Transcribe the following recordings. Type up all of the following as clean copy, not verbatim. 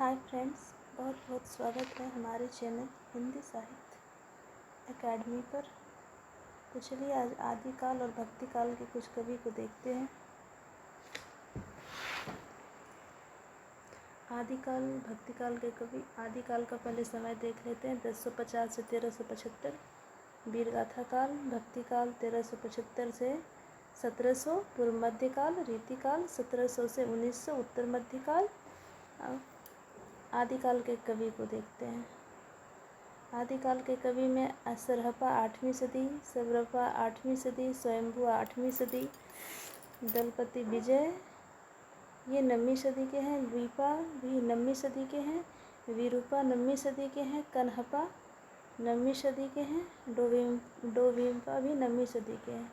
Hi friends, बहुत बहुत स्वागत है हमारे चैनल हिंदी साहित्य एकेडमी पर। तो चलिए आज आदिकाल और भक्तिकाल के कुछ कवि को देखते हैं। आदिकाल भक्तिकाल के कवि। आदिकाल का पहले समय देख लेते हैं, 1050 से 1375 वीरगाथा काल। भक्तिकाल 1375 से 1700 पूर्व मध्यकाल। रीतिकाल 1700 से 1900 उत्तर मध्यकाल। आदिकाल के कवि को देखते हैं। आदिकाल के कवि में असरहपा 8वीं सदी, सबरपा 8वीं सदी, स्वयंभू 8वीं सदी, दलपति विजय ये 9वीं सदी के हैं, द्वीपा भी 9वीं सदी के हैं, विरूपा 9वीं सदी के हैं, कन्हपा 9वीं सदी के हैं, डोविम्पा भी 9वीं सदी के हैं।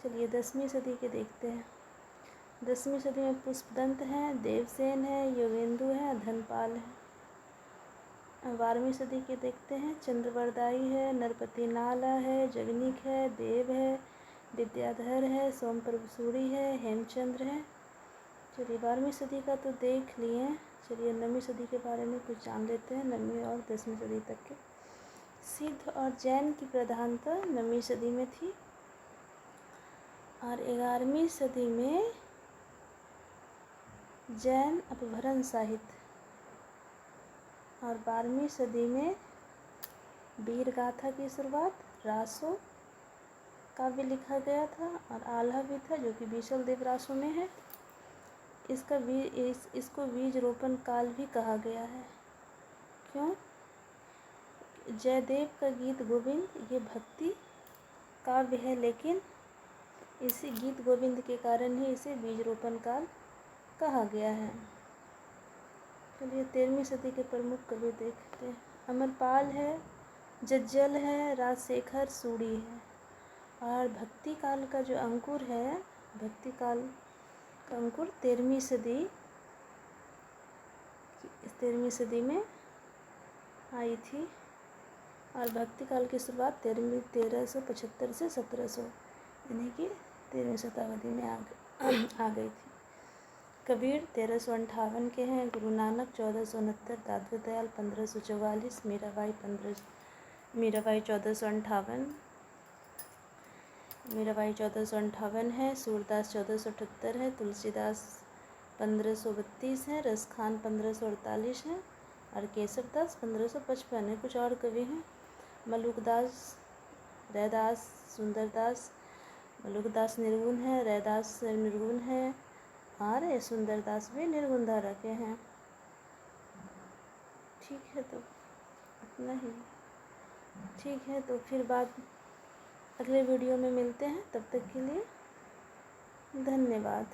चलिए 10वीं सदी के देखते हैं। 10वीं सदी में पुष्पदंत हैं, देवसेन है, योगेंदु है, धनपाल है। 12वीं सदी के देखते हैं। चंद्रवरदाई है, नरपति नाला है, जगनीक है, देव है, विद्याधर है, सोमप्रभु सूरी है, हेमचंद्र है। चलिए 12वीं सदी का तो देख लिए। चलिए 9वीं सदी के बारे में कुछ जान लेते हैं। 9वीं और 10वीं सदी तक के सिद्ध और जैन की प्रधानता 9वीं सदी में थी और 11वीं सदी में जैन अपभ्रंश साहित्य और 12वीं सदी में वीरगाथा की शुरुआत। रासो काव्य लिखा गया था और आल्हा भी था जो कि बीसल देव रासो में है। इसको बीज रोपण काल भी कहा गया है। क्यों? जयदेव का गीत गोविंद ये भक्ति काव्य है, लेकिन इसी गीत गोविंद के कारण ही इसे बीज रोपण काल कहा गया है। चलिए 13वीं सदी के प्रमुख कवि देखते हैं। अमरपाल है, जज्जल है, राजशेखर सूड़ी है। और भक्ति काल का जो अंकुर है, भक्ति काल का अंकुर 13वीं सदी में आई थी और भक्ति काल की शुरुआत 1375 से 1700 यानी कि 13वीं शताब्दी में आ गई थी। कबीर 1358 के हैं, गुरु नानक 1469, दादू दयाल 1544, मीराबाई 1458 है, सूरदास 1478 है, तुलसीदास 1532 है, रसखान 1548 है और केशवदास 1555 है। कुछ और कवि हैं, मलुकदास, रैदास, सुंदरदास। मलुकदास निर्गुण है, रैदास निर्गुण है और सुंदरदास भी निर्गुण धारा के हैं। ठीक है, तो इतना ही। ठीक है, तो फिर अगले वीडियो में मिलते हैं। तब तक के लिए धन्यवाद।